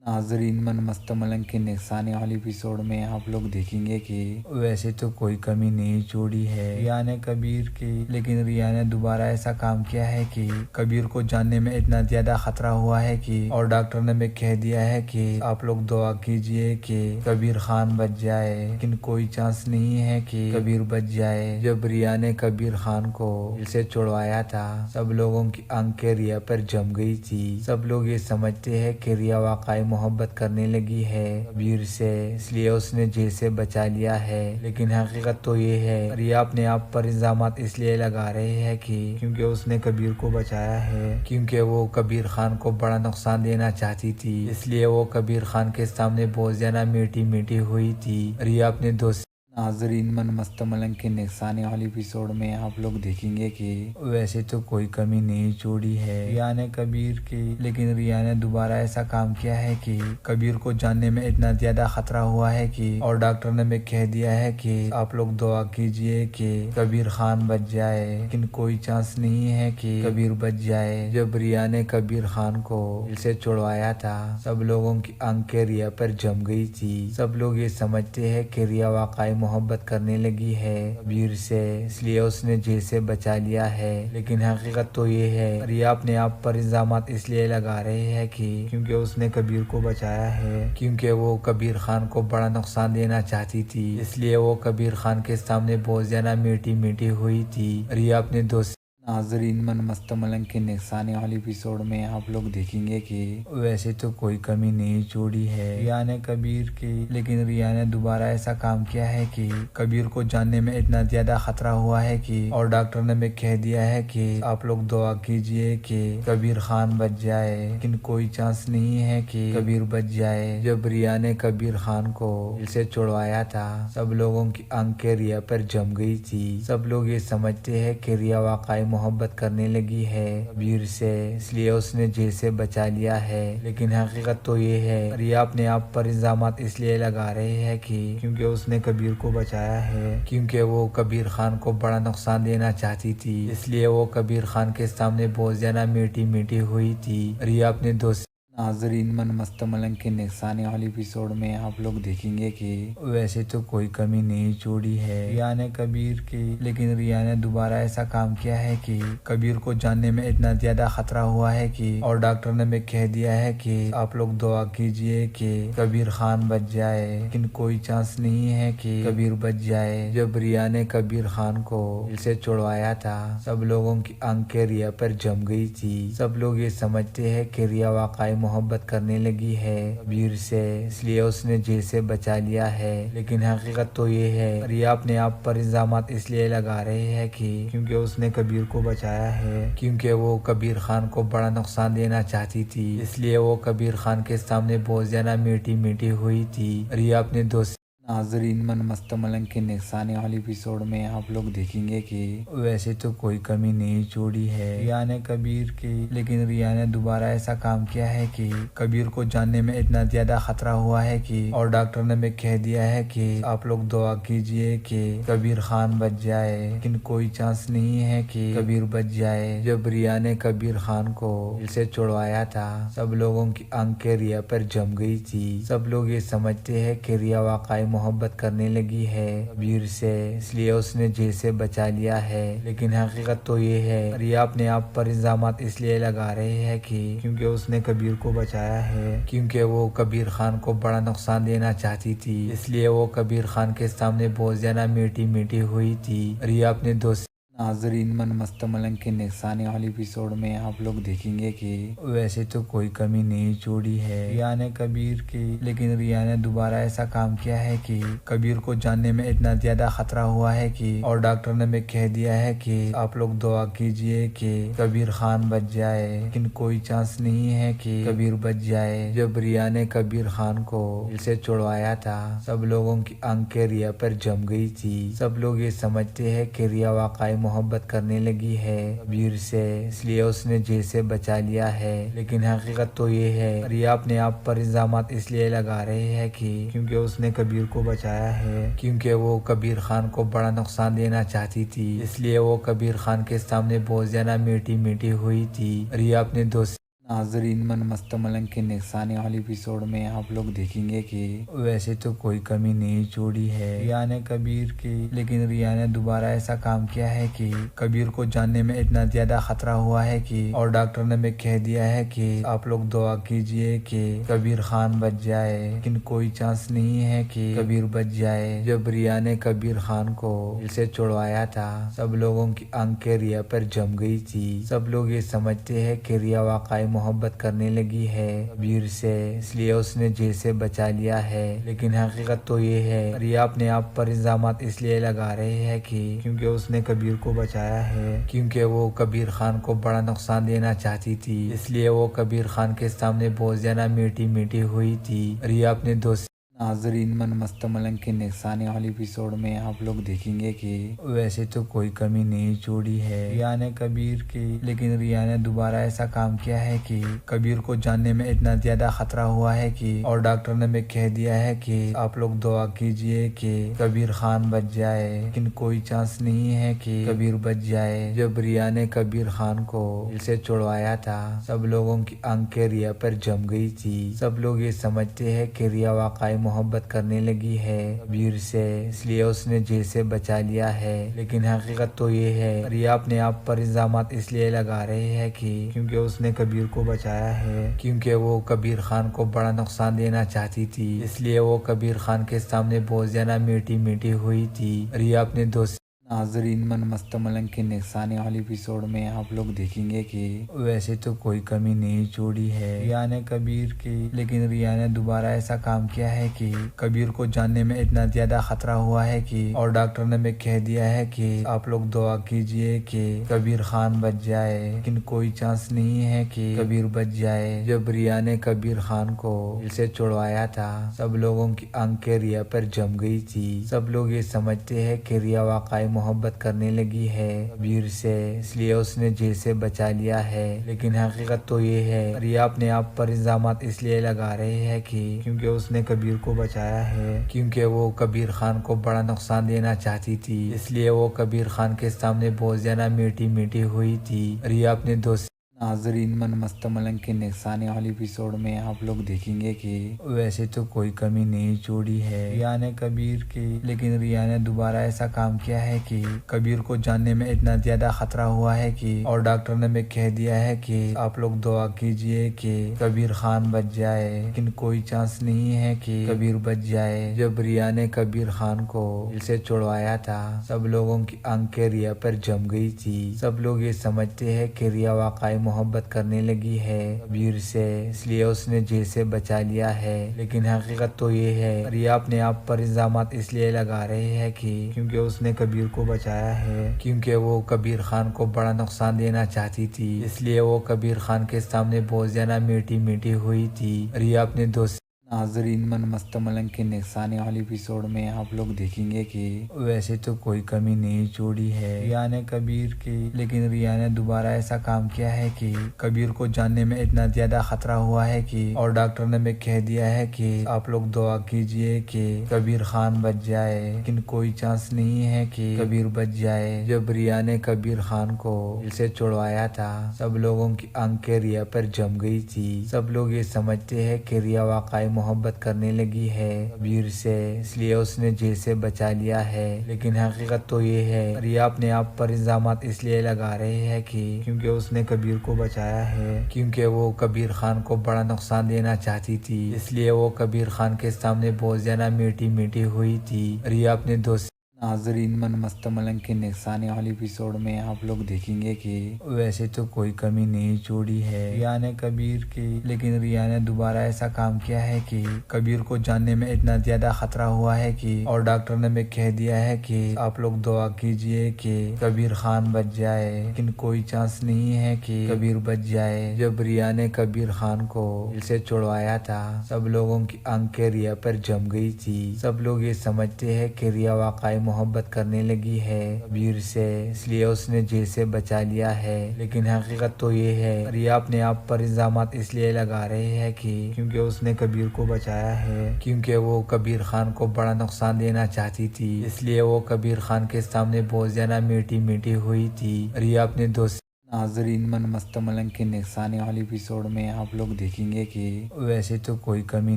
ناظرین، من مست ملنگ کے نگسانے والی ایپیسوڈ میں آپ لوگ دیکھیں گے کہ ویسے تو کوئی کمی نہیں چھوڑی ہے ریان کبیر کی، لیکن ریان نے دوبارہ ایسا کام کیا ہے کہ کبیر کو جاننے میں اتنا زیادہ خطرہ ہوا ہے کہ اور ڈاکٹر نے بھی کہہ دیا ہے کہ آپ لوگ دعا کیجئے کہ کبیر خان بچ جائے، لیکن کوئی چانس نہیں ہے کہ کبیر بچ جائے۔ جب ریان نے کبیر خان کو دل سے چھڑوایا تھا، سب لوگوں کی آنکھیں ریا پر جم گئی تھی۔ سب لوگ یہ سمجھتے ہیں کہ ریا واقعی محبت کرنے لگی ہے کبیر سے، اس لیے اس نے جیل سے بچا لیا ہے، لیکن حقیقت تو یہ ہے ریا اپنے آپ پر الزامات اس لیے لگا رہے ہیں کہ کیونکہ اس نے کبیر کو بچایا ہے، کیونکہ وہ کبیر خان کو بڑا نقصان دینا چاہتی تھی، اس لیے وہ کبیر خان کے سامنے بہت زیادہ میٹھی میٹھی ہوئی تھی۔ ریا اپنے دوست ناظرین، من مست ملنگ کے نگسانے والی ایپیسوڈ میں آپ لوگ دیکھیں گے کہ ویسے تو کوئی کمی نہیں چھوڑی ہے ریان کبیر کی، لیکن ریان نے دوبارہ ایسا کام کیا ہے کہ کبیر کو جاننے میں اتنا زیادہ خطرہ ہوا ہے کہ اور ڈاکٹر نے بھی کہہ دیا ہے کہ آپ لوگ دعا کیجئے کہ کبیر خان بچ جائے، لیکن کوئی چانس نہیں ہے کہ کبیر بچ جائے۔ جب ریان نے کبیر خان کو دل سے چھڑوایا تھا، سب لوگوں کی آنکھیں ریا پر جم گئی تھی۔ سب لوگ یہ سمجھتے ہیں کہ ریا واقعی محبت کرنے لگی ہے کبیر سے، اس لیے اس نے جیل سے بچا لیا ہے، لیکن حقیقت تو یہ ہے ریا اپنے آپ پر الزامات اس لیے لگا رہے ہیں کہ کیونکہ اس نے کبیر کو بچایا ہے، کیونکہ وہ کبیر خان کو بڑا نقصان دینا چاہتی تھی، اس لیے وہ کبیر خان کے سامنے بہت زیادہ میٹھی میٹھی ہوئی تھی۔ ریا اپنے دوست ناظرین، من مست ملنگ کے نگسانے والی ایپیسوڈ میں آپ لوگ دیکھیں گے کہ ویسے تو کوئی کمی نہیں چھوڑی ہے ریان کبیر کی، لیکن ریان نے دوبارہ ایسا کام کیا ہے کہ کبیر کو جاننے میں اتنا زیادہ خطرہ ہوا ہے کہ اور ڈاکٹر نے بھی کہہ دیا ہے کہ آپ لوگ دعا کیجئے کہ کبیر خان بچ جائے، لیکن کوئی چانس نہیں ہے کہ کبیر بچ جائے۔ جب ریان نے کبیر خان کو دل سے چھڑوایا تھا، سب لوگوں کی آنکھیں ریا پر جم گئی تھی۔ سب لوگ یہ سمجھتے ہیں کہ ریا واقعی محبت کرنے لگی ہے کبیر سے، اس لیے اس نے جیل سے بچا لیا ہے، لیکن حقیقت تو یہ ہے ریا اپنے آپ پر الزامات اس لیے لگا رہے ہیں کہ کیونکہ اس نے کبیر کو بچایا ہے، کیونکہ وہ کبیر خان کو بڑا نقصان دینا چاہتی تھی، اس لیے وہ کبیر خان کے سامنے بہت زیادہ میٹھی میٹھی ہوئی تھی۔ ریا اپنے دوست ناظرین، من مست ملنگ کے نگسانے والی ایپیسوڈ میں آپ لوگ دیکھیں گے کہ ویسے تو کوئی کمی نہیں چھوڑی ہے ریان کبیر کی، لیکن ریان نے دوبارہ ایسا کام کیا ہے کہ کبیر کو جاننے میں اتنا زیادہ خطرہ ہوا ہے کہ اور ڈاکٹر نے بھی کہہ دیا ہے کہ آپ لوگ دعا کیجئے کہ کبیر خان بچ جائے، لیکن کوئی چانس نہیں ہے کہ کبیر بچ جائے۔ جب ریان نے کبیر خان کو دل سے چھڑوایا تھا، سب لوگوں کی آنکھیں ریا پر جم گئی تھی۔ سب لوگ یہ سمجھتے ہیں کہ ریا واقعی محبت کرنے لگی ہے کبیر سے، اس لیے اس نے جیل سے بچا لیا ہے، لیکن حقیقت تو یہ ہے ریا اپنے آپ پر الزامات اس لیے لگا رہے ہیں کہ کیونکہ اس نے کبیر کو بچایا ہے، کیونکہ وہ کبیر خان کو بڑا نقصان دینا چاہتی تھی، اس لیے وہ کبیر خان کے سامنے بہت زیادہ میٹھی میٹھی ہوئی تھی۔ ریا اپنے دوست ناظرین، من مست ملنگ کے نگسانے والی ایپیسوڈ میں آپ لوگ دیکھیں گے کہ ویسے تو کوئی کمی نہیں چھوڑی ہے ریان کبیر کی، لیکن ریان نے دوبارہ ایسا کام کیا ہے کہ کبیر کو جاننے میں اتنا زیادہ خطرہ ہوا ہے کہ اور ڈاکٹر نے بھی کہہ دیا ہے کہ آپ لوگ دعا کیجئے کہ کبیر خان بچ جائے، لیکن کوئی چانس نہیں ہے کہ کبیر بچ جائے۔ جب ریان نے کبیر خان کو دل سے چھڑوایا تھا، سب لوگوں کی آنکھیں ریا پر جم گئی تھی۔ سب لوگ یہ سمجھتے ہیں کہ ریا واقعی محبت کرنے لگی ہے کبیر سے، اس لیے اس نے جیل سے بچا لیا ہے، لیکن حقیقت تو یہ ہے ریا اپنے آپ پر الزامات اس لیے لگا رہے ہیں کہ کیونکہ اس نے کبیر کو بچایا ہے، کیونکہ وہ کبیر خان کو بڑا نقصان دینا چاہتی تھی، اس لیے وہ کبیر خان کے سامنے بہت زیادہ میٹھی میٹھی ہوئی تھی۔ ریا اپنے دوست ناظرین، من مست ملنگ کے نگسانے والی ایپیسوڈ میں آپ لوگ دیکھیں گے کہ ویسے تو کوئی کمی نہیں چھوڑی ہے ریان کبیر کی، لیکن ریان نے دوبارہ ایسا کام کیا ہے کہ کبیر کو جاننے میں اتنا زیادہ خطرہ ہوا ہے کہ اور ڈاکٹر نے بھی کہہ دیا ہے کہ آپ لوگ دعا کیجئے کہ کبیر خان بچ جائے، لیکن کوئی چانس نہیں ہے کہ کبیر بچ جائے۔ جب ریان نے کبیر خان کو دل سے چھڑوایا تھا، سب لوگوں کی آنکھیں ریا پر جم گئی تھی۔ سب لوگ یہ سمجھتے ہیں کہ ریا واقعی محبت کرنے لگی ہے کبیر سے، اس لیے اس نے جیل سے بچا لیا ہے، لیکن حقیقت تو یہ ہے ریا اپنے آپ پر الزامات اس لیے لگا رہے ہیں کہ کیونکہ اس نے کبیر کو بچایا ہے، کیونکہ وہ کبیر خان کو بڑا نقصان دینا چاہتی تھی، اس لیے وہ کبیر خان کے سامنے بہت زیادہ میٹھی میٹھی ہوئی تھی۔ ریا اپنے دوست ناظرین من مست ملنگ کے نگسانی والی ایپیسوڈ میں آپ لوگ دیکھیں گے کہ ویسے تو کوئی کمی نہیں چھوڑی ہے ریان نے کبیر کی، لیکن ریان نے دوبارہ ایسا کام کیا ہے کہ کبیر کو جاننے میں اتنا زیادہ خطرہ ہوا ہے کہ اور ڈاکٹر نے بھی کہہ دیا ہے کہ آپ لوگ دعا کیجئے کہ کبیر خان بچ جائے، لیکن کوئی چانس نہیں ہے کہ کبیر بچ جائے۔ جب ریان نے کبیر خان کو دل سے چھڑوایا تھا سب لوگوں کی آنکھیں ریا پر جم گئی تھی۔ سب لوگ یہ سمجھتے ہیں کہ ریا واقعی محبت کرنے لگی ہے کبیر سے، اس لیے اس نے جیل سے بچا لیا ہے، لیکن حقیقت تو یہ ہے ریا اپنے آپ پر الزامات اس لیے لگا رہے ہیں کہ کیونکہ اس نے کبیر کو بچایا ہے، کیونکہ وہ کبیر خان کو بڑا نقصان دینا چاہتی تھی، اس لیے وہ کبیر خان کے سامنے بہت زیادہ میٹھی میٹھی ہوئی تھی۔ ریا اپنے دوست ناظرین من مست ملنگ کے نگسانی والی ایپیسوڈ میں آپ لوگ دیکھیں گے کہ ویسے تو کوئی کمی نہیں چھوڑی ہے ریان نے کبیر کی، لیکن ریان نے دوبارہ ایسا کام کیا ہے کہ کبیر کو جاننے میں اتنا زیادہ خطرہ ہوا ہے کہ اور ڈاکٹر نے بھی کہہ دیا ہے کہ آپ لوگ دعا کیجئے کہ کبیر خان بچ جائے، لیکن کوئی چانس نہیں ہے کہ کبیر بچ جائے۔ جب ریان نے کبیر خان کو دل سے چھڑوایا تھا سب لوگوں کی آنکھیں ریا پر جم گئی تھی۔ سب لوگ یہ سمجھتے ہیں کہ ریا واقعی محبت کرنے لگی ہے کبیر سے، اس لیے اس نے جیل سے بچا لیا ہے، لیکن حقیقت تو یہ ہے ریا اپنے آپ پر الزامات اس لیے لگا رہے ہیں کہ کیونکہ اس نے کبیر کو بچایا ہے، کیونکہ وہ کبیر خان کو بڑا نقصان دینا چاہتی تھی، اس لیے وہ کبیر خان کے سامنے بہت زیادہ میٹھی میٹھی ہوئی تھی۔ ریا اپنے دوست ناظرین من مست ملنگ کے نگسانی والی ایپیسوڈ میں آپ لوگ دیکھیں گے کہ ویسے تو کوئی کمی نہیں چھوڑی ہے ریان نے کبیر کی، لیکن ریان نے دوبارہ ایسا کام کیا ہے کہ کبیر کو جاننے میں اتنا زیادہ خطرہ ہوا ہے کہ اور ڈاکٹر نے بھی کہہ دیا ہے کہ آپ لوگ دعا کیجئے کہ کبیر خان بچ جائے، لیکن کوئی چانس نہیں ہے کہ کبیر بچ جائے۔ جب ریان نے کبیر خان کو دل سے چھڑوایا تھا سب لوگوں کی آنکھیں ریا پر جم گئی تھی۔ سب لوگ یہ سمجھتے ہیں کہ ریا واقعی محبت کرنے لگی ہے کبیر سے، اس لیے اس نے جیل سے بچا لیا ہے، لیکن حقیقت تو یہ ہے ریا اپنے آپ پر الزامات اس لیے لگا رہے ہیں کہ کیونکہ اس نے کبیر کو بچایا ہے، کیونکہ وہ کبیر خان کو بڑا نقصان دینا چاہتی تھی، اس لیے وہ کبیر خان کے سامنے بہت زیادہ میٹھی میٹھی ہوئی تھی۔ ریا اپنے دوست ناظرین من مست ملنگ کے نگسانی والی ایپیسوڈ میں آپ لوگ دیکھیں گے کہ ویسے تو کوئی کمی نہیں چھوڑی ہے ریان نے کبیر کی، لیکن ریان نے دوبارہ ایسا کام کیا ہے کہ کبیر کو جاننے میں اتنا زیادہ خطرہ ہوا ہے کہ اور ڈاکٹر نے بھی کہہ دیا ہے کہ آپ لوگ دعا کیجئے کہ کبیر خان بچ جائے، لیکن کوئی چانس نہیں ہے کہ کبیر بچ جائے۔ جب ریان نے کبیر خان کو دل سے چھڑوایا تھا سب لوگوں کی آنکھیں ریا پر جم گئی تھی۔ سب لوگ یہ سمجھتے ہیں کہ ریا واقعی محبت کرنے لگی ہے کبیر سے، اس لیے اس نے جیل سے بچا لیا ہے، لیکن حقیقت تو یہ ہے ریا اپنے آپ پر الزامات اس لیے لگا رہے ہیں کہ کیونکہ اس نے کبیر کو بچایا ہے، کیونکہ وہ کبیر خان کو بڑا نقصان دینا چاہتی تھی، اس لیے وہ کبیر خان کے سامنے بہت زیادہ میٹھی میٹھی ہوئی تھی۔ ریا اپنے دوست ناظرین من مست ملنگ کے نگسانی والی ایپیسوڈ میں آپ لوگ دیکھیں گے کہ ویسے تو کوئی کمی نہیں چھوڑی ہے ریان نے کبیر کی، لیکن ریان نے دوبارہ ایسا کام کیا ہے کہ کبیر کو جاننے میں اتنا زیادہ خطرہ ہوا ہے کہ اور ڈاکٹر نے بھی کہہ دیا ہے کہ آپ لوگ دعا کیجئے کہ کبیر خان بچ جائے، لیکن کوئی چانس نہیں ہے کہ کبیر بچ جائے۔ جب ریان نے کبیر خان کو دل سے چھڑوایا تھا سب لوگوں کی آنکھیں ریا پر جم گئی تھی۔ سب لوگ یہ سمجھتے ہیں کہ ریا واقعی محبت کرنے لگی ہے کبیر سے، اس لیے اس نے جیل سے بچا لیا ہے، لیکن حقیقت تو یہ ہے ریا اپنے آپ پر الزامات اس لیے لگا رہے ہیں کہ کیونکہ اس نے کبیر کو بچایا ہے، کیونکہ وہ کبیر خان کو بڑا نقصان دینا چاہتی تھی، اس لیے وہ کبیر خان کے سامنے بہت زیادہ میٹھی میٹھی ہوئی تھی۔ ریا اپنے دوست ناظرین من مست ملنگ کے نگسانی والی ایپیسوڈ میں آپ لوگ دیکھیں گے کہ ویسے تو کوئی کمی نہیں چھوڑی ہے ریان نے کبیر کی، لیکن ریان نے دوبارہ ایسا کام کیا ہے کہ کبیر کو جاننے میں اتنا زیادہ خطرہ ہوا ہے کہ اور ڈاکٹر نے بھی کہہ دیا ہے کہ آپ لوگ دعا کیجئے کہ کبیر خان بچ جائے، لیکن کوئی چانس نہیں ہے کہ کبیر بچ جائے۔ جب ریان نے کبیر خان کو دل سے چھڑوایا تھا سب لوگوں کی آنکھیں ریا پر جم گئی تھی۔ سب لوگ یہ سمجھتے ہیں کہ ریا واقعی محبت کرنے لگی ہے کبیر سے، اس لیے اس نے جیل سے بچا لیا ہے، لیکن حقیقت تو یہ ہے ریا اپنے آپ پر الزامات اس لیے لگا رہے ہیں کہ کیونکہ اس نے کبیر کو بچایا ہے، کیونکہ وہ کبیر خان کو بڑا نقصان دینا چاہتی تھی، اس لیے وہ کبیر خان کے سامنے بہت زیادہ میٹھی میٹھی ہوئی تھی۔ ریا اپنے دوست ناظرین من مست ملنگ کے نگسانی والی ایپیسوڈ میں آپ لوگ دیکھیں گے کہ ویسے تو کوئی کمی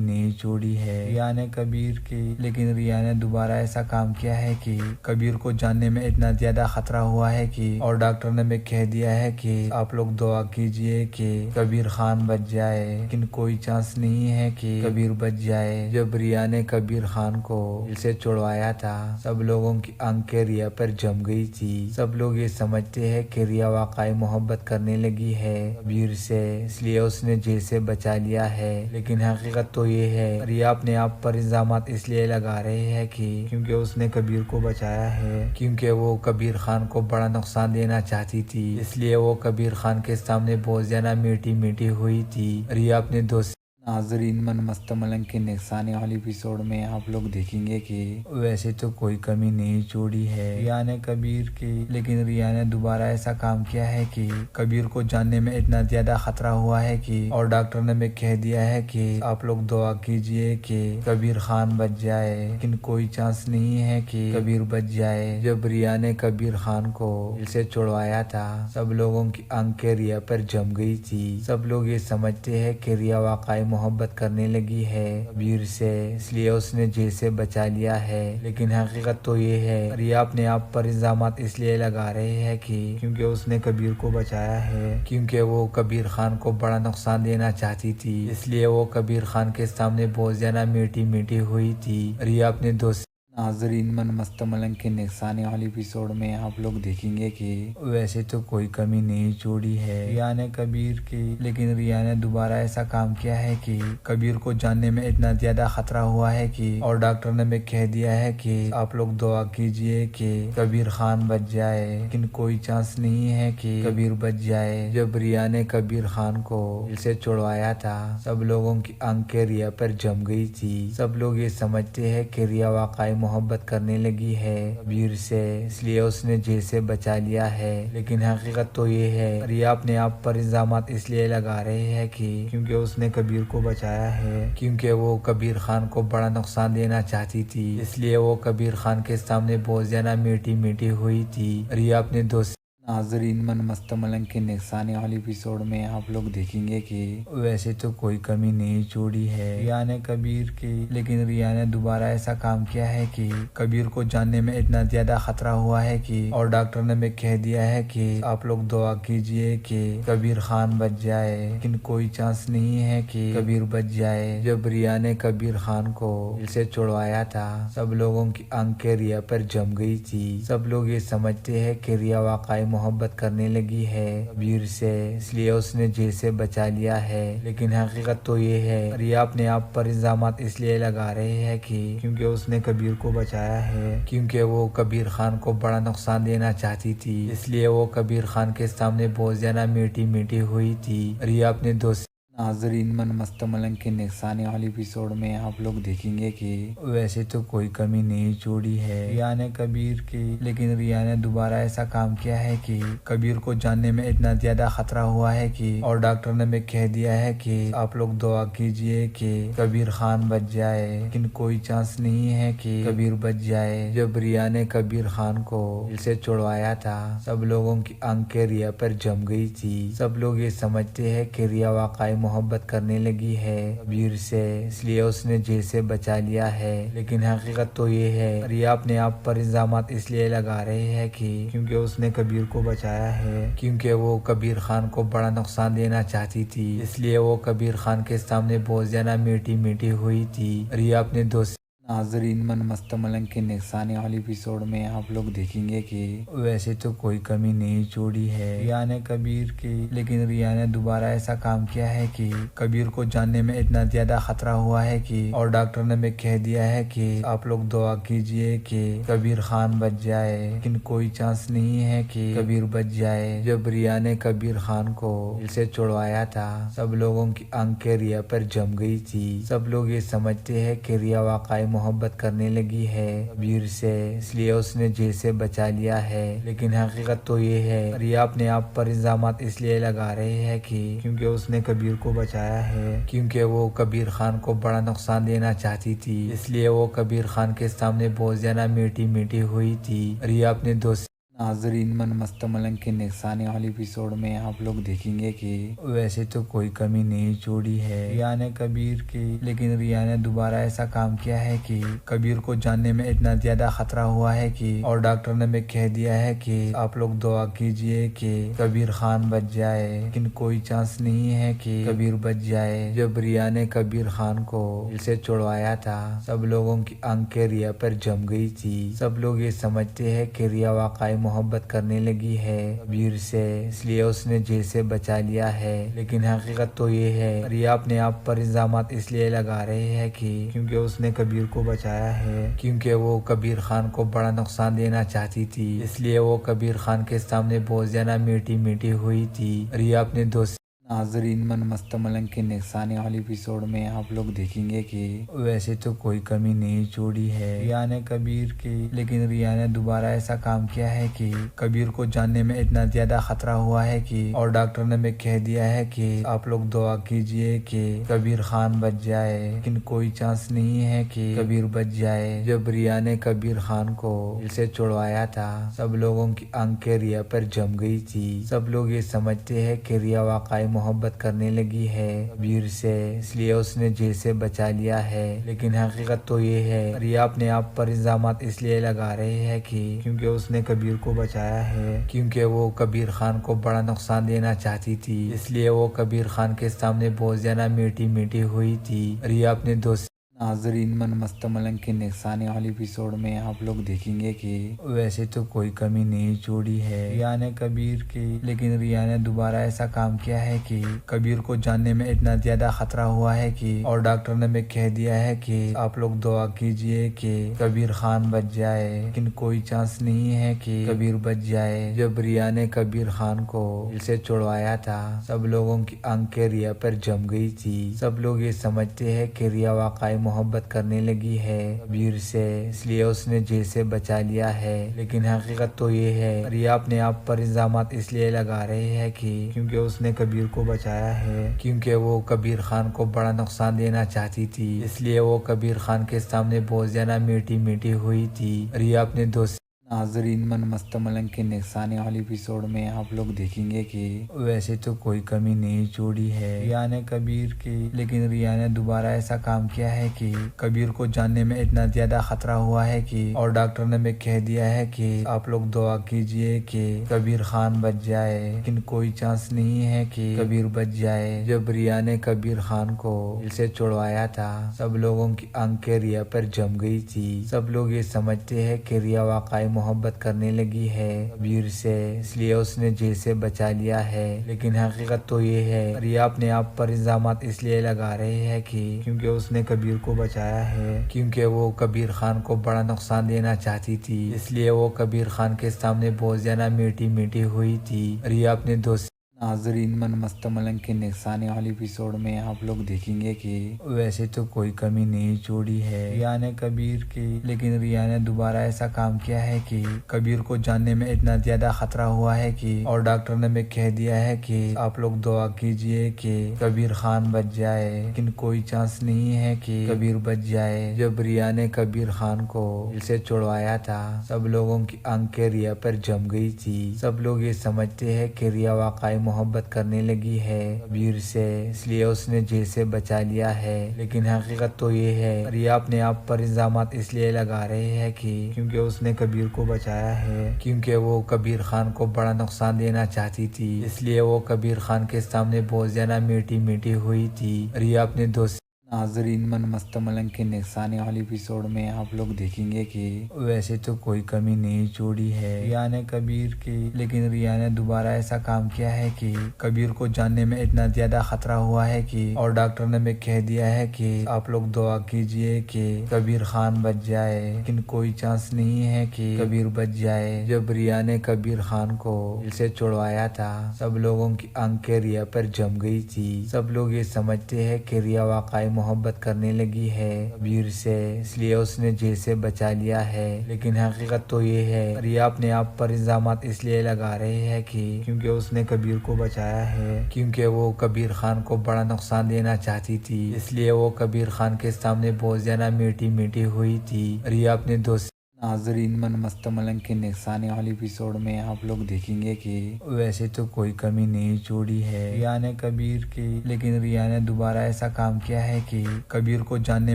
نہیں چھوڑی ہے ریان کبیر کی، لیکن ریان نے دوبارہ ایسا کام کیا ہے کہ کبیر کو جاننے میں اتنا زیادہ خطرہ ہوا ہے کہ اور ڈاکٹر نے بھی کہہ دیا ہے کہ آپ لوگ دعا کیجئے کہ کبیر خان بچ جائے، لیکن کوئی چانس نہیں ہے کہ کبیر بچ جائے۔ جب ریان نے کبیر خان کو دل سے چھڑوایا تھا، سب لوگوں کی آنکھیں ریا پر جم گئی تھی۔ سب لوگ یہ سمجھتے ہیں کہ ریا واقعی محبت کرنے لگی ہے کبیر سے، اس لیے اس نے جیل سے بچا لیا ہے، لیکن حقیقت تو یہ ہے ریا اپنے آپ پر الزامات اس لیے لگا رہے ہیں کہ کیونکہ اس نے کبیر کو بچایا ہے، کیونکہ وہ کبیر خان کو بڑا نقصان دینا چاہتی تھی، اس لیے وہ کبیر خان کے سامنے بہت زیادہ میٹھی میٹھی ہوئی تھی۔ ریا اپنے دوست ناظرین من مست ملنگ کے نگسانی والی ایپیسوڈ میں آپ لوگ دیکھیں گے کہ ویسے تو کوئی کمی نہیں چھوڑی ہے ریان کبیر کی، لیکن ریان نے دوبارہ ایسا کام کیا ہے کہ کبیر کو جاننے میں اتنا زیادہ خطرہ ہوا ہے کہ اور ڈاکٹر نے بھی کہہ دیا ہے کہ آپ لوگ دعا کیجئے کہ کبیر خان بچ جائے، لیکن کوئی چانس نہیں ہے کہ کبیر بچ جائے۔ جب ریان نے کبیر خان کو دل سے چھڑوایا تھا، سب لوگوں کی آنکھیں ریا پر جم گئی تھی۔ سب لوگ یہ سمجھتے ہیں کہ ریا واقعی محبت کرنے لگی ہے کبیر سے، اس لیے اس نے جیل سے بچا لیا ہے، لیکن حقیقت تو یہ ہے ریا اپنے آپ پر الزامات اس لیے لگا رہے ہیں کہ کیونکہ اس نے کبیر کو بچایا ہے، کیونکہ وہ کبیر خان کو بڑا نقصان دینا چاہتی تھی، اس لیے وہ کبیر خان کے سامنے بہت زیادہ میٹھی میٹھی ہوئی تھی۔ ریا اپنے دوست ناظرین من مست ملنگ کے نگسانی والی ایپیسوڈ میں آپ لوگ دیکھیں گے کہ ویسے تو کوئی کمی نہیں چھوڑی ہے ریان کبیر کی، لیکن ریان نے دوبارہ ایسا کام کیا ہے کہ کبیر کو جاننے میں اتنا زیادہ خطرہ ہوا ہے کہ اور ڈاکٹر نے بھی کہہ دیا ہے کہ آپ لوگ دعا کیجئے کہ کبیر خان بچ جائے، لیکن کوئی چانس نہیں ہے کہ کبیر بچ جائے۔ جب ریان نے کبیر خان کو دل سے چھڑوایا تھا، سب لوگوں کی آنکھیں ریا پر جم گئی تھی۔ سب لوگ یہ سمجھتے ہیں کہ ریا واقعی محبت کرنے لگی ہے کبیر سے، اس لیے اس نے جیل سے بچا لیا ہے، لیکن حقیقت تو یہ ہے ریا اپنے آپ پر الزامات اس لیے لگا رہے ہیں کہ کیونکہ اس نے کبیر کو بچایا ہے، کیونکہ وہ کبیر خان کو بڑا نقصان دینا چاہتی تھی، اس لیے وہ کبیر خان کے سامنے بہت زیادہ میٹھی میٹھی ہوئی تھی۔ ریا اپنے دوست ناظرین من مست ملنگ کے نگسانی والی ایپیسوڈ میں آپ لوگ دیکھیں گے کہ ویسے تو کوئی کمی نہیں چھوڑی ہے ریان کبیر کی، لیکن ریان نے دوبارہ ایسا کام کیا ہے کہ کبیر کو جاننے میں اتنا زیادہ خطرہ ہوا ہے کہ اور ڈاکٹر نے بھی کہہ دیا ہے کہ آپ لوگ دعا کیجئے کہ کبیر خان بچ جائے، لیکن کوئی چانس نہیں ہے کہ کبیر بچ جائے۔ جب ریان نے کبیر خان کو دل سے چھڑوایا تھا، سب لوگوں کی آنکھیں ریا پر جم گئی تھی۔ سب لوگ یہ سمجھتے ہیں کہ ریا واقعی محبت کرنے لگی ہے کبیر سے، اس لیے اس نے جیل سے بچا لیا ہے، لیکن حقیقت تو یہ ہے ریا اپنے آپ پر الزامات اس لیے لگا رہے ہیں کہ کیونکہ اس نے کبیر کو بچایا ہے، کیونکہ وہ کبیر خان کو بڑا نقصان دینا چاہتی تھی، اس لیے وہ کبیر خان کے سامنے بہت زیادہ میٹھی میٹھی ہوئی تھی۔ ریا اپنے دوست ناظرین من مست ملنگ کے نگسانی والی ایپیسوڈ میں آپ لوگ دیکھیں گے کہ ویسے تو کوئی کمی نہیں چھوڑی ہے ریان کبیر کی، لیکن ریان نے دوبارہ ایسا کام کیا ہے کہ کبیر کو جاننے میں اتنا زیادہ خطرہ ہوا ہے کہ اور ڈاکٹر نے بھی کہہ دیا ہے کہ آپ لوگ دعا کیجئے کہ کبیر خان بچ جائے، لیکن کوئی چانس نہیں ہے کہ کبیر بچ جائے۔ جب ریان نے کبیر خان کو دل سے چھڑوایا تھا، سب لوگوں کی آنکھیں ریا پر جم گئی تھی۔ سب لوگ یہ سمجھتے ہیں کہ ریا واقعی محبت کرنے لگی ہے کبیر سے، اس لیے اس نے جیل سے بچا لیا ہے، لیکن حقیقت تو یہ ہے ریا اپنے آپ پر الزامات اس لیے لگا رہے ہیں کہ کیونکہ اس نے کبیر کو بچایا ہے، کیونکہ وہ کبیر خان کو بڑا نقصان دینا چاہتی تھی، اس لیے وہ کبیر خان کے سامنے بہت زیادہ میٹھی میٹھی ہوئی تھی۔ ریا اپنے دوست ناظرین من مست ملنگ کے نگسانی والی ایپیسوڈ میں آپ لوگ دیکھیں گے کہ ویسے تو کوئی کمی نہیں چھوڑی ہے ریان کبیر کی، لیکن ریان نے دوبارہ ایسا کام کیا ہے کہ کبیر کو جاننے میں اتنا زیادہ خطرہ ہوا ہے کہ اور ڈاکٹر نے بھی کہہ دیا ہے کہ آپ لوگ دعا کیجئے کہ کبیر خان بچ جائے، لیکن کوئی چانس نہیں ہے کہ کبیر بچ جائے۔ جب ریان نے کبیر خان کو دل سے چھڑوایا تھا، سب لوگوں کی آنکھیں ریا پر جم گئی تھی۔ سب لوگ یہ سمجھتے ہیں کہ ریا واقعی محبت کرنے لگی ہے کبیر سے، اس لیے اس نے جیل سے بچا لیا ہے، لیکن حقیقت تو یہ ہے ریا اپنے آپ پر الزامات اس لیے لگا رہے ہیں کہ کیونکہ اس نے کبیر کو بچایا ہے، کیونکہ وہ کبیر خان کو بڑا نقصان دینا چاہتی تھی، اس لیے وہ کبیر خان کے سامنے بہت زیادہ میٹھی میٹھی ہوئی تھی۔ ریا اپنے دوست ناظرین من مست ملنگ کے نگسانے والی ایپیسوڈ میں آپ لوگ دیکھیں گے کہ ویسے تو کوئی کمی نہیں چھوڑی ہے ریان کبیر کی، لیکن ریان نے دوبارہ ایسا کام کیا ہے کہ کبیر کو جاننے میں اتنا زیادہ خطرہ ہوا ہے کہ اور ڈاکٹر نے بھی کہہ دیا ہے کہ آپ لوگ دعا کیجئے کہ کبیر خان بچ جائے، لیکن کوئی چانس نہیں ہے کہ کبیر بچ جائے۔ جب ریان نے کبیر خان کو دل سے چھڑوایا تھا، سب لوگوں کی آنکھیں ریا پر جم گئی تھی۔ سب لوگ یہ سمجھتے ہیں کہ ریا واقعی محبت کرنے لگی ہے کبیر سے، اس لیے اس نے جیل سے بچا لیا ہے، لیکن حقیقت تو یہ ہے ریا اپنے آپ پر الزامات اس لیے لگا رہے ہیں کہ کیونکہ اس نے کبیر کو بچایا ہے، کیونکہ وہ کبیر خان کو بڑا نقصان دینا چاہتی تھی، اس لیے وہ کبیر خان کے سامنے بہت زیادہ میٹھی میٹھی ہوئی تھی۔ ریا اپنے دوست ناظرین من مست ملنگ کے نگسانے والی ایپیسوڈ میں آپ لوگ دیکھیں گے کہ ویسے تو کوئی کمی نہیں چھوڑی ہے ریان کبیر کی، لیکن ریان نے دوبارہ ایسا کام کیا ہے کہ کبیر کو جاننے میں اتنا زیادہ خطرہ ہوا ہے کہ اور ڈاکٹر نے بھی کہہ دیا ہے کہ آپ لوگ دعا کیجئے کہ کبیر خان بچ جائے، لیکن کوئی چانس نہیں ہے کہ کبیر بچ جائے۔ جب ریان نے کبیر خان کو دل سے چھڑوایا تھا، سب لوگوں کی آنکھیں ریا پر جم گئی تھی۔ سب لوگ یہ سمجھتے ہیں کہ ریا واقعی محبت کرنے لگی ہے کبیر سے، اس لیے اس نے جیل سے بچا لیا ہے، لیکن حقیقت تو یہ ہے ریا اپنے آپ پر الزامات اس لیے لگا رہے ہیں کہ کیونکہ اس نے کبیر کو بچایا ہے، کیونکہ وہ کبیر خان کو بڑا نقصان دینا چاہتی تھی، اس لیے وہ کبیر خان کے سامنے بہت زیادہ میٹھی میٹھی ہوئی تھی۔ ریا اپنے دوست ناظرین من مست ملنگ کے نگسانے والی ایپیسوڈ میں آپ لوگ دیکھیں گے کہ ویسے تو کوئی کمی نہیں چھوڑی ہے ریان کبیر کی، لیکن ریان نے دوبارہ ایسا کام کیا ہے کہ کبیر کو جاننے میں اتنا زیادہ خطرہ ہوا ہے کہ اور ڈاکٹر نے بھی کہہ دیا ہے کہ آپ لوگ دعا کیجئے کہ کبیر خان بچ جائے، لیکن کوئی چانس نہیں ہے کہ کبیر بچ جائے۔ جب ریان نے کبیر خان کو دل سے چھڑوایا تھا، سب لوگوں کی آنکھیں ریا پر جم گئی تھی۔ سب لوگ یہ سمجھتے ہیں کہ ریا واقعی محبت کرنے لگی ہے کبیر سے، اس لیے اس نے جیل سے بچا لیا ہے، لیکن حقیقت تو یہ ہے ریا اپنے آپ پر الزامات اس لیے لگا رہے ہیں کہ کیونکہ اس نے کبیر کو بچایا ہے، کیونکہ وہ کبیر خان کو بڑا نقصان دینا چاہتی تھی، اس لیے وہ کبیر خان کے سامنے بہت زیادہ میٹھی میٹھی ہوئی تھی۔ ریا اپنے دوست ناظرین من مست ملنگ کے نگسانے والی ایپیسوڈ میں آپ لوگ دیکھیں گے کہ ویسے تو کوئی کمی نہیں چھوڑی ہے ریان کبیر کی، لیکن ریان نے دوبارہ ایسا کام کیا ہے کہ کبیر کو جاننے میں اتنا زیادہ خطرہ ہوا ہے کہ اور ڈاکٹر نے بھی کہہ دیا ہے کہ آپ لوگ دعا کیجئے کہ کبیر خان بچ جائے، لیکن کوئی چانس نہیں ہے کہ کبیر بچ جائے۔ جب ریان نے کبیر خان کو دل سے چھڑوایا تھا، سب لوگوں کی آنکھیں ریا پر جم گئی تھی۔ سب لوگ یہ سمجھتے ہیں کہ ریا واقعی محبت کرنے لگی ہے کبیر سے، اس لیے اس نے جیل سے بچا لیا ہے، لیکن حقیقت تو یہ ہے ریا اپنے آپ پر الزامات اس لیے لگا رہے ہیں کہ کیونکہ اس نے کبیر کو بچایا ہے، کیونکہ وہ کبیر خان کو بڑا نقصان دینا چاہتی تھی، اس لیے وہ کبیر خان کے سامنے بہت زیادہ میٹھی میٹھی ہوئی تھی۔ ریا اپنے دوست ناظرین من مست ملنگ کے نگسانے والی ایپیسوڈ میں آپ لوگ دیکھیں گے کہ ویسے تو کوئی کمی نہیں چھوڑی ہے ریان کبیر کی، لیکن ریان نے دوبارہ ایسا کام کیا ہے کہ کبیر کو جاننے میں اتنا زیادہ خطرہ ہوا ہے کہ اور ڈاکٹر نے بھی کہہ دیا ہے کہ آپ لوگ دعا کیجئے کہ کبیر خان بچ جائے، لیکن کوئی چانس نہیں ہے کہ کبیر بچ جائے۔ جب ریان نے کبیر خان کو دل سے چھڑوایا تھا، سب لوگوں کی آنکھیں ریا پر جم گئی تھی۔ سب لوگ یہ سمجھتے ہیں کہ ریا واقعی محبت کرنے لگی ہے کبیر سے، اس لیے اس نے جیل سے بچا لیا ہے، لیکن حقیقت تو یہ ہے ریا اپنے آپ پر الزامات اس لیے لگا رہے ہیں کہ کیونکہ اس نے کبیر کو بچایا ہے، کیونکہ وہ کبیر خان کو بڑا نقصان دینا چاہتی تھی، اس لیے وہ کبیر خان کے سامنے بہت زیادہ میٹھی میٹھی ہوئی تھی۔ ریا اپنے دوست ناظرین من مست ملنگ کے نگسانے والی ایپیسوڈ میں آپ لوگ دیکھیں گے کہ ویسے تو کوئی کمی نہیں چھوڑی ہے ریان کبیر کی، لیکن ریان نے دوبارہ ایسا کام کیا ہے کہ کبیر کو جاننے میں اتنا زیادہ خطرہ ہوا ہے کہ اور ڈاکٹر نے بھی کہہ دیا ہے کہ آپ لوگ دعا کیجئے کہ کبیر خان بچ جائے، لیکن کوئی چانس نہیں ہے کہ کبیر بچ جائے۔ جب ریان نے کبیر خان کو دل سے چھڑوایا تھا، سب لوگوں کی آنکھیں ریا پر جم گئی تھی۔ سب لوگ یہ سمجھتے ہیں کہ ریا واقعی محبت کرنے لگی ہے کبیر سے، اس لیے اس نے جیل سے بچا لیا ہے، لیکن حقیقت تو یہ ہے ریا اپنے آپ پر الزامات اس لیے لگا رہے ہیں کہ کیونکہ اس نے کبیر کو بچایا ہے، کیونکہ وہ کبیر خان کو بڑا نقصان دینا چاہتی تھی، اس لیے وہ کبیر خان کے سامنے بہت زیادہ میٹھی میٹھی ہوئی تھی۔ ریا اپنے دوست ناظرین، من مست ملنگ کے نگسانے والی ایپیسوڈ میں آپ لوگ دیکھیں گے کہ ویسے تو کوئی کمی نہیں چھوڑی ہے ریان نے کبیر کی، لیکن ریان نے دوبارہ ایسا کام کیا ہے کہ کبیر کو جاننے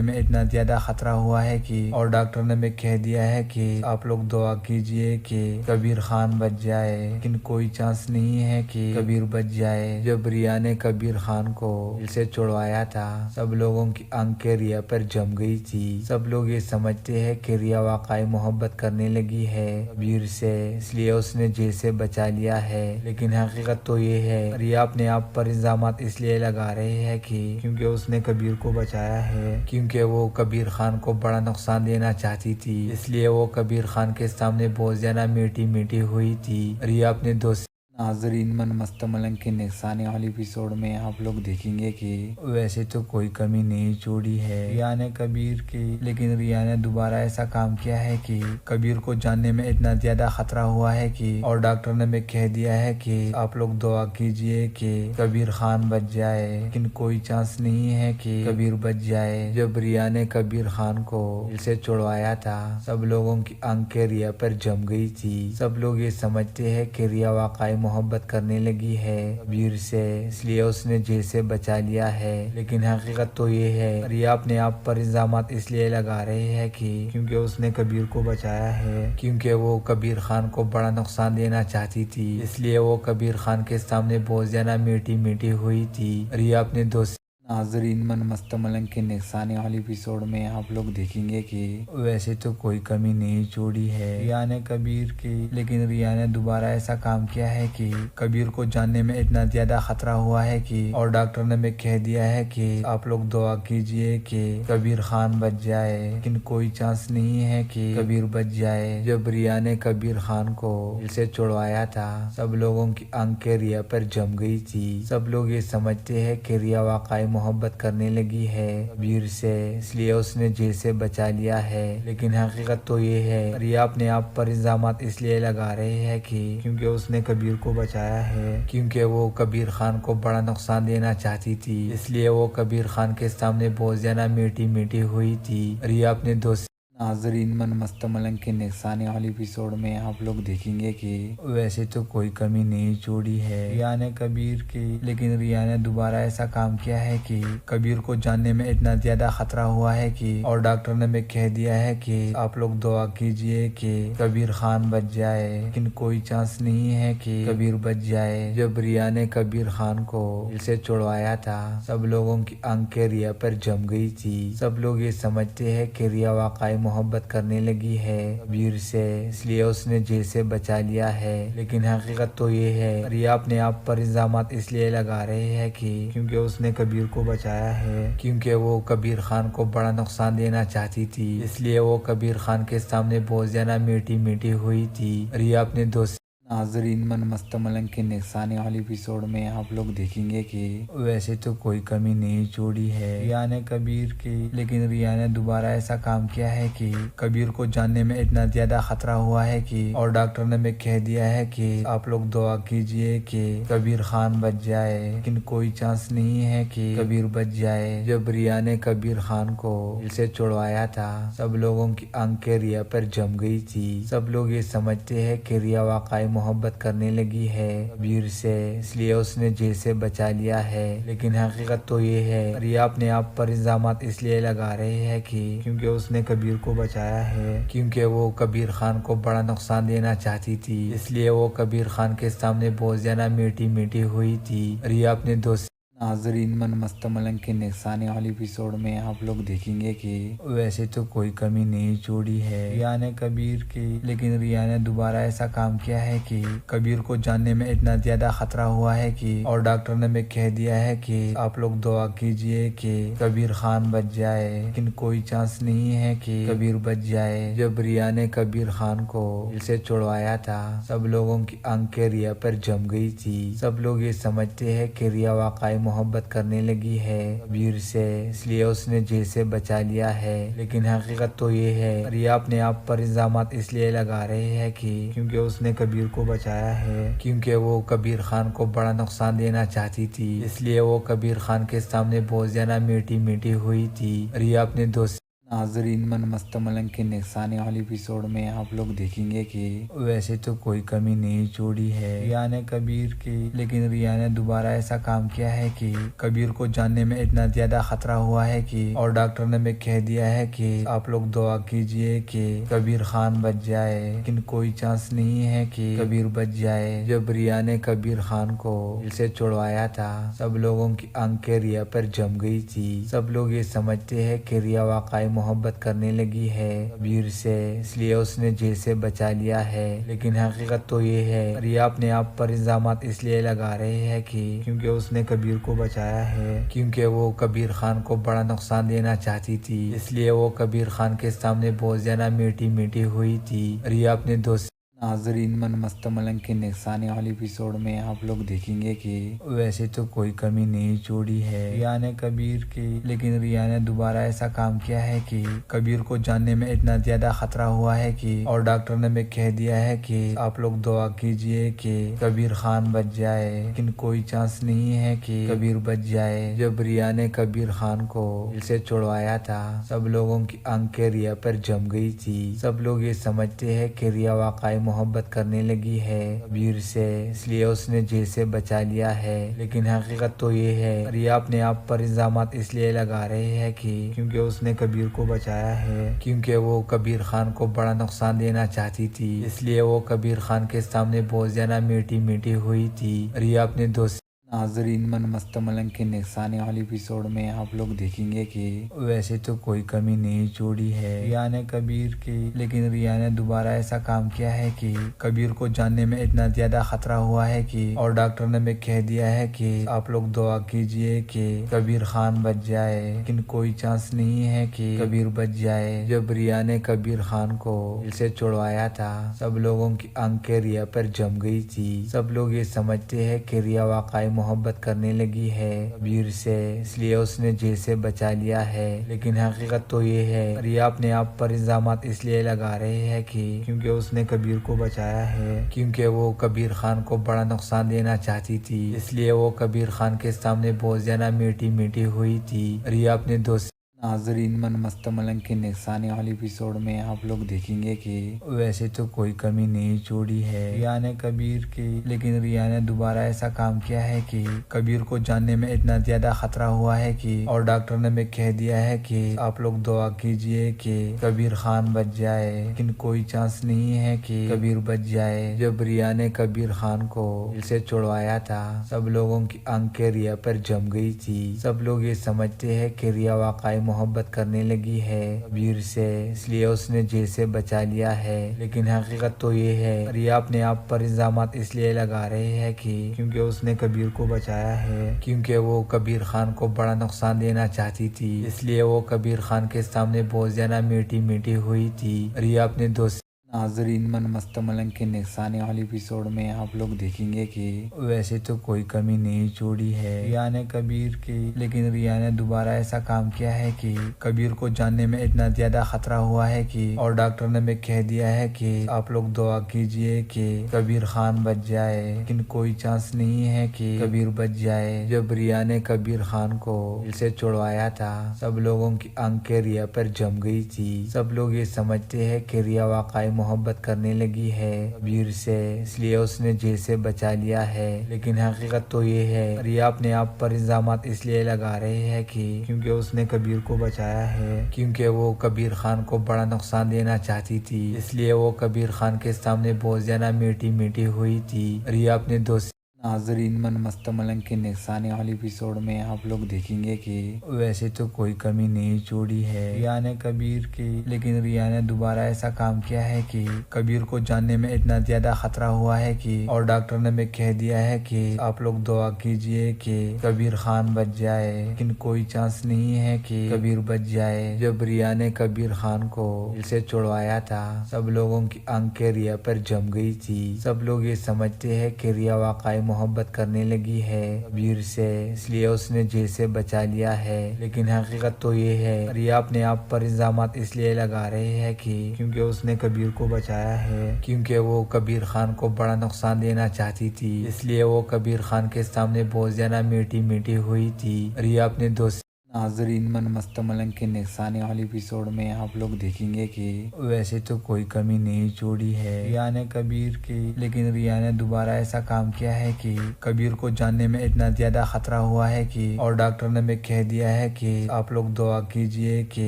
میں اتنا زیادہ خطرہ ہوا ہے کہ اور ڈاکٹر نے بھی کہہ دیا ہے کہ آپ لوگ دعا کیجئے کہ کبیر خان بچ جائے، لیکن کوئی چانس نہیں ہے کہ کبیر بچ جائے۔ جب ریان نے کبیر خان کو دل سے چھڑوایا تھا، سب لوگوں کی آنکھیں ریا پر جم گئی تھی۔ سب لوگ یہ سمجھتے ہیں کہ ریا واقعی محبت کرنے لگی ہے کبیر سے، اس لیے اس نے جیل سے بچا لیا ہے، لیکن حقیقت تو یہ ہے ریا اپنے آپ پر الزامات اس لیے لگا رہے ہیں کہ کیونکہ اس نے کبیر کو بچایا ہے، کیونکہ وہ کبیر خان کو بڑا نقصان دینا چاہتی تھی، اس لیے وہ کبیر خان کے سامنے بہت زیادہ میٹھی میٹھی ہوئی تھی۔ ریا اپنے دوست ناظرین، من مست ملنگ کے نگسانے والی ایپیسوڈ میں آپ لوگ دیکھیں گے کہ ویسے تو کوئی کمی نہیں چھوڑی ہے ریان نے کبیر کی، لیکن ریان نے دوبارہ ایسا کام کیا ہے کہ کبیر کو جاننے میں اتنا زیادہ خطرہ ہوا ہے کہ اور ڈاکٹر نے بھی کہہ دیا ہے کہ آپ لوگ دعا کیجئے کہ کبیر خان بچ جائے، لیکن کوئی چانس نہیں ہے کہ کبیر بچ جائے۔ جب ریان نے کبیر خان کو دل سے چھڑوایا تھا، سب لوگوں کی آنکھیں ریا پر جم گئی تھی۔ سب لوگ یہ سمجھتے ہیں کہ ریا واقعی محبت کرنے لگی ہے کبیر سے، اس لیے اس نے جیل سے بچا لیا ہے، لیکن حقیقت تو یہ ہے ریا اپنے آپ پر الزامات اس لیے لگا رہے ہیں کہ کیونکہ اس نے کبیر کو بچایا ہے، کیونکہ وہ کبیر خان کو بڑا نقصان دینا چاہتی تھی، اس لیے وہ کبیر خان کے سامنے بہت زیادہ میٹھی میٹھی ہوئی تھی۔ ریا اپنے دوست ناظرین، من مست ملنگ کے نگسانے والی ایپیسوڈ میں آپ لوگ دیکھیں گے کہ ویسے تو کوئی کمی نہیں چھوڑی ہے ریان نے کبیر کی، لیکن ریان نے دوبارہ ایسا کام کیا ہے کہ کبیر کو جاننے میں اتنا زیادہ خطرہ ہوا ہے کہ اور ڈاکٹر نے بھی کہہ دیا ہے کہ آپ لوگ دعا کیجئے کہ کبیر خان بچ جائے، لیکن کوئی چانس نہیں ہے کہ کبیر بچ جائے۔ جب ریان نے کبیر خان کو دل سے چھڑوایا تھا، سب لوگوں کی آنکھیں ریا پر جم گئی تھی۔ سب لوگ یہ سمجھتے ہیں کہ ریا واقعی محبت کرنے لگی ہے کبیر سے، اس لیے اس نے جیل سے بچا لیا ہے، لیکن حقیقت تو یہ ہے ریا اپنے آپ پر الزامات اس لیے لگا رہے ہیں کہ کیونکہ اس نے کبیر کو بچایا ہے، کیونکہ وہ کبیر خان کو بڑا نقصان دینا چاہتی تھی، اس لیے وہ کبیر خان کے سامنے بہت زیادہ میٹھی میٹھی ہوئی تھی۔ ریا اپنے دوست ناظرین، من مست ملنگ کے نگسانے والی ایپیسوڈ میں آپ لوگ دیکھیں گے کہ ویسے تو کوئی کمی نہیں چھوڑی ہے ریان نے کبیر کی، لیکن ریان نے دوبارہ ایسا کام کیا ہے کہ کبیر کو جاننے میں اتنا زیادہ خطرہ ہوا ہے کہ اور ڈاکٹر نے بھی کہہ دیا ہے کہ آپ لوگ دعا کیجئے کہ کبیر خان بچ جائے، لیکن کوئی چانس نہیں ہے کہ کبیر بچ جائے۔ جب ریان نے کبیر خان کو دل سے چھڑوایا تھا، سب لوگوں کی آنکھیں ریا پر جم گئی تھی۔ سب لوگ یہ سمجھتے ہیں کہ ریا واقعی محبت کرنے لگی ہے کبیر سے، اس لیے اس نے جیل سے بچا لیا ہے، لیکن حقیقت تو یہ ہے ریا اپنے آپ پر الزامات اس لیے لگا رہے ہیں کہ کیونکہ اس نے کبیر کو بچایا ہے، کیونکہ وہ کبیر خان کو بڑا نقصان دینا چاہتی تھی، اس لیے وہ کبیر خان کے سامنے بہت زیادہ میٹھی میٹھی ہوئی تھی۔ ریا اپنے دوست ناظرین، من مست ملنگ کے نگسانے والی ایپیسوڈ میں آپ لوگ دیکھیں گے کہ ویسے تو کوئی کمی نہیں چھوڑی ہے ریان نے کبیر کی، لیکن ریان نے دوبارہ ایسا کام کیا ہے کہ کبیر کو جاننے میں اتنا زیادہ خطرہ ہوا ہے کہ اور ڈاکٹر نے بھی کہہ دیا ہے کہ آپ لوگ دعا کیجئے کہ کبیر خان بچ جائے، لیکن کوئی چانس نہیں ہے کہ کبیر بچ جائے۔ جب ریان نے کبیر خان کو دل سے چھڑوایا تھا، سب لوگوں کی آنکھیں ریا پر جم گئی تھی۔ سب لوگ یہ سمجھتے ہیں کہ ریا واقعی محبت کرنے لگی ہے کبیر سے، اس لیے اس نے جیل سے بچا لیا ہے، لیکن حقیقت تو یہ ہے ریا اپنے آپ پر الزامات اس لیے لگا رہے ہیں کہ کیونکہ اس نے کبیر کو بچایا ہے، کیونکہ وہ کبیر خان کو بڑا نقصان دینا چاہتی تھی، اس لیے وہ کبیر خان کے سامنے بہت زیادہ میٹھی میٹھی ہوئی تھی۔ ریا اپنے دوست ناظرین، من مست ملنگ کے نگسانے والی ایپیسوڈ میں آپ لوگ دیکھیں گے کہ ویسے تو کوئی کمی نہیں چھوڑی ہے ریان نے کبیر کی، لیکن ریان نے دوبارہ ایسا کام کیا ہے کہ کبیر کو جاننے میں اتنا زیادہ خطرہ ہوا ہے کہ اور ڈاکٹر نے بھی کہہ دیا ہے کہ آپ لوگ دعا کیجئے کہ کبیر خان بچ جائے، لیکن کوئی چانس نہیں ہے کہ کبیر بچ جائے۔ جب ریان نے کبیر خان کو دل سے چھڑوایا تھا، سب لوگوں کی آنکھیں ریا پر جم گئی تھی۔ سب لوگ یہ سمجھتے ہیں کہ ریا واقعی محبت کرنے لگی ہے کبیر سے، اس لیے اس نے جیل سے بچا لیا ہے، لیکن حقیقت تو یہ ہے ریا اپنے آپ پر الزامات اس لیے لگا رہے ہیں کہ کیونکہ اس نے کبیر کو بچایا ہے، کیونکہ وہ کبیر خان کو بڑا نقصان دینا چاہتی تھی، اس لیے وہ کبیر خان کے سامنے بہت زیادہ میٹھی میٹھی ہوئی تھی۔ ریا اپنے دوست ناظرین من مست ملنگ کے نگسانی والی ایپیسوڈ میں آپ لوگ دیکھیں گے کہ ویسے تو کوئی کمی نہیں چھوڑی ہے ریان نے کبیر کی، لیکن ریان نے دوبارہ ایسا کام کیا ہے کہ کبیر کو جاننے میں اتنا زیادہ خطرہ ہوا ہے کہ اور ڈاکٹر نے بھی کہہ دیا ہے کہ آپ لوگ دعا کیجئے کہ کبیر خان بچ جائے، لیکن کوئی چانس نہیں ہے کہ کبیر بچ جائے۔ جب ریان نے کبیر خان کو دل سے چھڑوایا تھا، سب لوگوں کی آنکھیں ریا پر جم گئی تھی۔ سب لوگ یہ سمجھتے ہیں کہ ریا واقعی محبت کرنے لگی ہے کبیر سے، اس لیے اس نے جیل سے بچا لیا ہے، لیکن حقیقت تو یہ ہے ریا اپنے آپ پر الزامات اس لیے لگا رہے ہیں کہ کیونکہ اس نے کبیر کو بچایا ہے، کیونکہ وہ کبیر خان کو بڑا نقصان دینا چاہتی تھی، اس لیے وہ کبیر خان کے سامنے بہت زیادہ میٹھی میٹھی ہوئی تھی۔ ریا اپنے دوست ناظرین من مست ملنگ کے نگسانی والی ایپیسوڈ میں آپ لوگ دیکھیں گے کہ ویسے تو کوئی کمی نہیں چھوڑی ہے ریان نے کبیر کی، لیکن ریان نے دوبارہ ایسا کام کیا ہے کہ کبیر کو جاننے میں اتنا زیادہ خطرہ ہوا ہے کہ اور ڈاکٹر نے بھی کہہ دیا ہے کہ آپ لوگ دعا کیجئے کہ کبیر خان بچ جائے، لیکن کوئی چانس نہیں ہے کہ کبیر بچ جائے۔ جب ریان نے کبیر خان کو دل سے چھڑوایا تھا، سب لوگوں کی آنکھیں ریا پر جم گئی تھی۔ سب لوگ یہ سمجھتے ہیں کہ ریا واقعی محبت کرنے لگی ہے کبیر سے، اس لیے اس نے جیل سے بچا لیا ہے، لیکن حقیقت تو یہ ہے ریا اپنے آپ پر الزامات اس لیے لگا رہے ہیں کہ کیونکہ اس نے کبیر کو بچایا ہے، کیونکہ وہ کبیر خان کو بڑا نقصان دینا چاہتی تھی، اس لیے وہ کبیر خان کے سامنے بہت زیادہ میٹھی میٹھی ہوئی تھی۔ ریا اپنے دوست ناظرین من مست ملنگ کے نگسانی والی ایپیسوڈ میں آپ لوگ دیکھیں گے کہ ویسے تو کوئی کمی نہیں چھوڑی ہے ریان نے کبیر کی، لیکن ریان نے دوبارہ ایسا کام کیا ہے کہ کبیر کو جاننے میں اتنا زیادہ خطرہ ہوا ہے کہ اور ڈاکٹر نے بھی کہہ دیا ہے کہ آپ لوگ دعا کیجئے کہ کبیر خان بچ جائے، لیکن کوئی چانس نہیں ہے کہ کبیر بچ جائے۔ جب ریان نے کبیر خان کو دل سے چھڑوایا تھا، سب لوگوں کی آنکھیں ریا پر جم گئی تھی۔ سب لوگ یہ سمجھتے ہیں کہ ریا واقعی محبت کرنے لگی ہے کبیر سے، اس لیے اس نے جیل سے بچا لیا ہے، لیکن حقیقت تو یہ ہے ریا اپنے آپ پر الزامات اس لیے لگا رہے ہیں کہ کیونکہ اس نے کبیر کو بچایا ہے، کیونکہ وہ کبیر خان کو بڑا نقصان دینا چاہتی تھی، اس لیے وہ کبیر خان کے سامنے بہت زیادہ میٹھی میٹھی ہوئی تھی۔ ریا اپنے دوست ناظرین من مست ملنگ کے نگسانی والی ایپیسوڈ میں آپ لوگ دیکھیں گے کہ ویسے تو کوئی کمی نہیں چھوڑی ہے ریان نے کبیر کی، لیکن ریان نے دوبارہ ایسا کام کیا ہے کہ کبیر کو جاننے میں اتنا زیادہ خطرہ ہوا ہے کہ اور ڈاکٹر نے بھی کہہ دیا ہے کہ آپ لوگ دعا کیجئے کہ کبیر خان بچ جائے، لیکن کوئی چانس نہیں ہے کہ کبیر بچ جائے۔ جب ریان نے کبیر خان کو دل سے چھڑوایا تھا، سب لوگوں کی آنکھیں ریا پر جم گئی تھی۔ سب لوگ یہ سمجھتے ہیں کہ ریا واقعی محبت کرنے لگی ہے کبیر سے، اس لیے اس نے جیل سے بچا لیا ہے، لیکن حقیقت تو یہ ہے ریا اپنے آپ پر الزامات اس لیے لگا رہے ہیں کہ کیونکہ اس نے کبیر کو بچایا ہے، کیونکہ وہ کبیر خان کو بڑا نقصان دینا چاہتی تھی، اس لیے وہ کبیر خان کے سامنے بہت زیادہ میٹھی میٹھی ہوئی تھی۔ ریا اپنے دوست ناظرین من مست ملنگ کے نگسانی والی ایپیسوڈ میں آپ لوگ دیکھیں گے کہ ویسے تو کوئی کمی نہیں چھوڑی ہے ریان نے کبیر کی، لیکن ریان نے دوبارہ ایسا کام کیا ہے کہ کبیر کو جاننے میں اتنا زیادہ خطرہ ہوا ہے کہ اور ڈاکٹر نے بھی کہہ دیا ہے کہ آپ لوگ دعا کیجئے کہ کبیر خان بچ جائے، لیکن کوئی چانس نہیں ہے کہ کبیر بچ جائے۔ جب ریان نے کبیر خان کو دل سے چھڑوایا تھا، سب لوگوں کی آنکھیں ریا پر جم گئی تھی۔ سب لوگ یہ سمجھتے ہیں کہ ریا واقعی محبت کرنے لگی ہے کبیر سے، اس لیے اس نے جیل سے بچا لیا ہے، لیکن حقیقت تو یہ ہے ریا اپنے آپ پر الزامات اس لیے لگا رہے ہیں کہ کیونکہ اس نے کبیر کو بچایا ہے، کیونکہ وہ کبیر خان کو بڑا نقصان دینا چاہتی تھی، اس لیے وہ کبیر خان کے سامنے بہت زیادہ میٹھی میٹھی ہوئی تھی۔ ریا اپنے دوست ناظرین من مست ملنگ کے نگسانی والی ایپیسوڈ میں آپ لوگ دیکھیں گے کہ ویسے تو کوئی کمی نہیں چھوڑی ہے ریان نے کبیر کی، لیکن ریان نے دوبارہ ایسا کام کیا ہے کہ کبیر کو جاننے میں اتنا زیادہ خطرہ ہوا ہے کہ اور ڈاکٹر نے بھی کہہ دیا ہے کہ آپ لوگ دعا کیجئے کہ کبیر خان بچ جائے، لیکن کوئی چانس نہیں ہے کہ کبیر بچ جائے۔ جب ریان نے کبیر خان کو دل سے چھڑوایا تھا، سب لوگوں کی آنکھیں ریا پر جم گئی تھی۔ سب لوگ یہ سمجھتے ہیں کہ ریا واقعی محبت کرنے لگی ہے کبیر سے، اس لیے اس نے جیل سے بچا لیا ہے، لیکن حقیقت تو یہ ہے ریا اپنے آپ پر الزامات اس لیے لگا رہے ہیں کہ کیونکہ اس نے کبیر کو بچایا ہے، کیونکہ وہ کبیر خان کو بڑا نقصان دینا چاہتی تھی، اس لیے وہ کبیر خان کے سامنے بہت زیادہ میٹھی میٹھی ہوئی تھی۔ ریا اپنے دوست ناظرین من مست ملنگ کے نگسانے والی ایپیسوڈ میں آپ لوگ دیکھیں گے کہ ویسے تو کوئی کمی نہیں چھوڑی ہے ریان کبیر کی، لیکن ریان نے دوبارہ ایسا کام کیا ہے کہ کبیر کو جاننے میں اتنا زیادہ خطرہ ہوا ہے کہ اور ڈاکٹر نے بھی کہہ دیا ہے کہ آپ لوگ دعا کیجئے کہ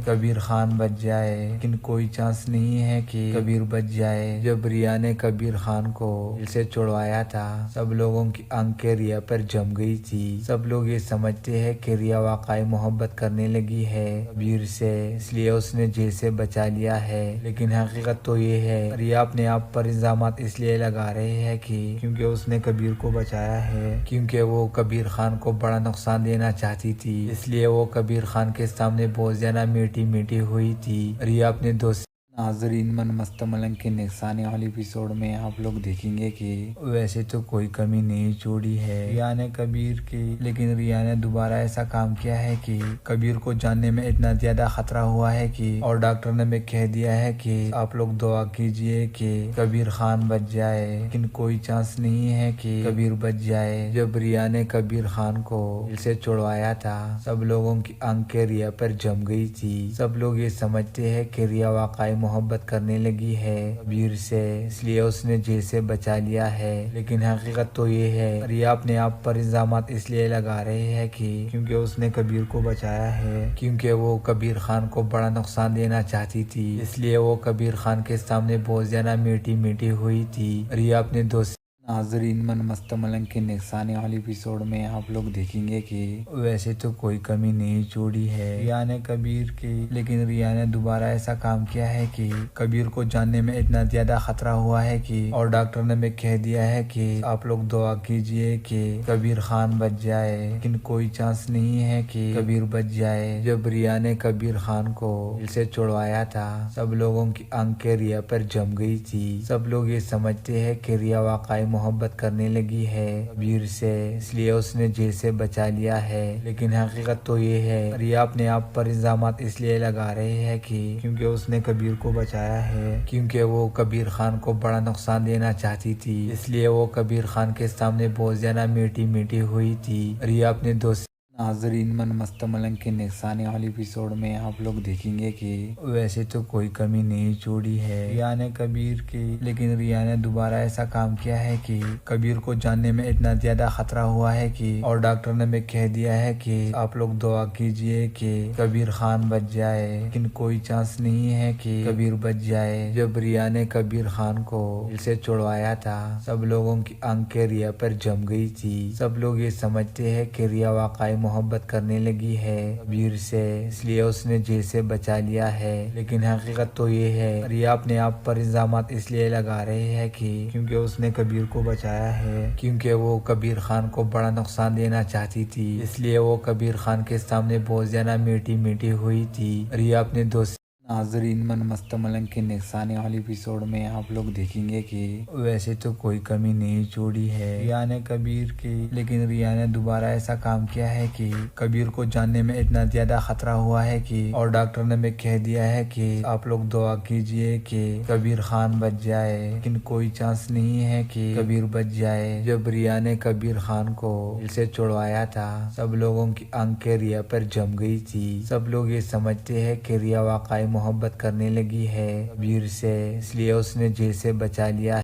کبیر خان بچ جائے، لیکن کوئی چانس نہیں ہے کہ کبیر بچ جائے۔ جب ریان نے کبیر خان کو دل سے چھڑوایا تھا، سب لوگوں کی آنکھیں ریا پر جم گئی تھی۔ سب لوگ یہ سمجھتے ہیں کہ ریا واقعی محبت کرنے لگی ہے کبیر سے، اس لیے اس نے جیل سے بچا لیا ہے، لیکن حقیقت تو یہ ہے ریا اپنے آپ پر الزامات اس لیے لگا رہے ہیں کہ کیونکہ اس نے کبیر کو بچایا ہے، کیونکہ وہ کبیر خان کو بڑا نقصان دینا چاہتی تھی، اس لیے وہ کبیر خان کے سامنے بہت زیادہ میٹھی میٹھی ہوئی تھی۔ ریا اپنے دوست ناظرین من مست ملنگ کے نگسانے والی ایپیسوڈ میں آپ لوگ دیکھیں گے کہ ویسے تو کوئی کمی نہیں چھوڑی ہے ریان کبیر کی، لیکن ریان نے دوبارہ ایسا کام کیا ہے کہ کبیر کو جاننے میں اتنا زیادہ خطرہ ہوا ہے کہ اور ڈاکٹر نے بھی کہہ دیا ہے کہ آپ لوگ دعا کیجئے کہ کبیر خان بچ جائے، لیکن کوئی چانس نہیں ہے کہ کبیر بچ جائے۔ جب ریان نے کبیر خان کو دل سے چھڑوایا تھا، سب لوگوں کی آنکھیں ریا پر جم گئی تھی۔ سب لوگ یہ سمجھتے ہیں کہ ریا واقعی محبت کرنے لگی ہے کبیر سے، اس لیے اس نے جیل سے بچا لیا ہے، لیکن حقیقت تو یہ ہے ریا اپنے آپ پر الزامات اس لیے لگا رہے ہیں کہ کیونکہ اس نے کبیر کو بچایا ہے، کیونکہ وہ کبیر خان کو بڑا نقصان دینا چاہتی تھی، اس لیے وہ کبیر خان کے سامنے بہت زیادہ میٹھی میٹھی ہوئی تھی۔ ریا اپنے دوست ناظرین من مست ملنگ کے نگسانے والی ایپیسوڈ میں آپ لوگ دیکھیں گے کہ ویسے تو کوئی کمی نہیں چھوڑی ہے ریان کبیر کی، لیکن ریان نے دوبارہ ایسا کام کیا ہے کہ کبیر کو جاننے میں اتنا زیادہ خطرہ ہوا ہے کہ اور ڈاکٹر نے بھی کہہ دیا ہے کہ آپ لوگ دعا کیجئے کہ کبیر خان بچ جائے، لیکن کوئی چانس نہیں ہے کہ کبیر بچ جائے۔ جب ریان نے کبیر خان کو دل سے چھڑوایا تھا، سب لوگوں کی آنکھیں ریا پر جم گئی تھی۔ سب لوگ یہ سمجھتے ہیں کہ ریا واقعی محبت کرنے لگی ہے کبیر سے، اس لیے اس نے جیل سے بچا لیا ہے، لیکن حقیقت تو یہ ہے ریا اپنے آپ پر الزامات اس لیے لگا رہے ہیں کہ کیونکہ اس نے کبیر کو بچایا ہے، کیونکہ وہ کبیر خان کو بڑا نقصان دینا چاہتی تھی، اس لیے وہ کبیر خان کے سامنے بہت زیادہ میٹھی میٹھی ہوئی تھی۔ ریا اپنے دوست ناظرین من مست ملنگ کے نگسانے والی ایپیسوڈ میں آپ لوگ دیکھیں گے کہ ویسے تو کوئی کمی نہیں چھوڑی ہے ریان کبیر کی، لیکن ریان نے دوبارہ ایسا کام کیا ہے کہ کبیر کو جاننے میں اتنا زیادہ خطرہ ہوا ہے کہ اور ڈاکٹر نے بھی کہہ دیا ہے کہ آپ لوگ دعا کیجئے کہ کبیر خان بچ جائے، لیکن کوئی چانس نہیں ہے کہ کبیر بچ جائے۔ جب ریان نے کبیر خان کو دل سے چھڑوایا تھا، سب لوگوں کی آنکھیں ریا پر جم گئی تھی۔ سب لوگ یہ سمجھتے ہیں کہ ریا واقعی محبت کرنے لگی ہے کبیر سے، اس لیے اس نے جیل سے بچا لیا ہے، لیکن حقیقت تو یہ ہے ریا اپنے آپ پر الزامات اس لیے لگا رہے ہیں کہ کیونکہ اس نے کبیر کو بچایا ہے، کیونکہ وہ کبیر خان کو بڑا نقصان دینا چاہتی تھی، اس لیے وہ کبیر خان کے سامنے بہت زیادہ میٹھی میٹھی ہوئی تھی۔ ریا اپنے دوست ناظرین من مست ملنگ کے نگسانے والی ایپیسوڈ میں آپ لوگ دیکھیں گے کہ ویسے تو کوئی کمی نہیں چھوڑی ہے ریان کبیر کی، لیکن ریان نے دوبارہ ایسا کام کیا ہے کہ کبیر کو جاننے میں اتنا زیادہ خطرہ ہوا ہے کہ اور ڈاکٹر نے بھی کہہ دیا ہے کہ آپ لوگ دعا کیجئے کہ کبیر خان بچ جائے، لیکن کوئی چانس نہیں ہے کہ کبیر بچ جائے۔ جب ریان نے کبیر خان کو دل سے چھڑوایا تھا، سب لوگوں کی آنکھیں ریا پر جم گئی تھی۔ سب لوگ یہ سمجھتے ہیں کہ ریا واقعی محبت کرنے لگی ہے کبیر سے، اس لیے اس نے جیل سے بچا لیا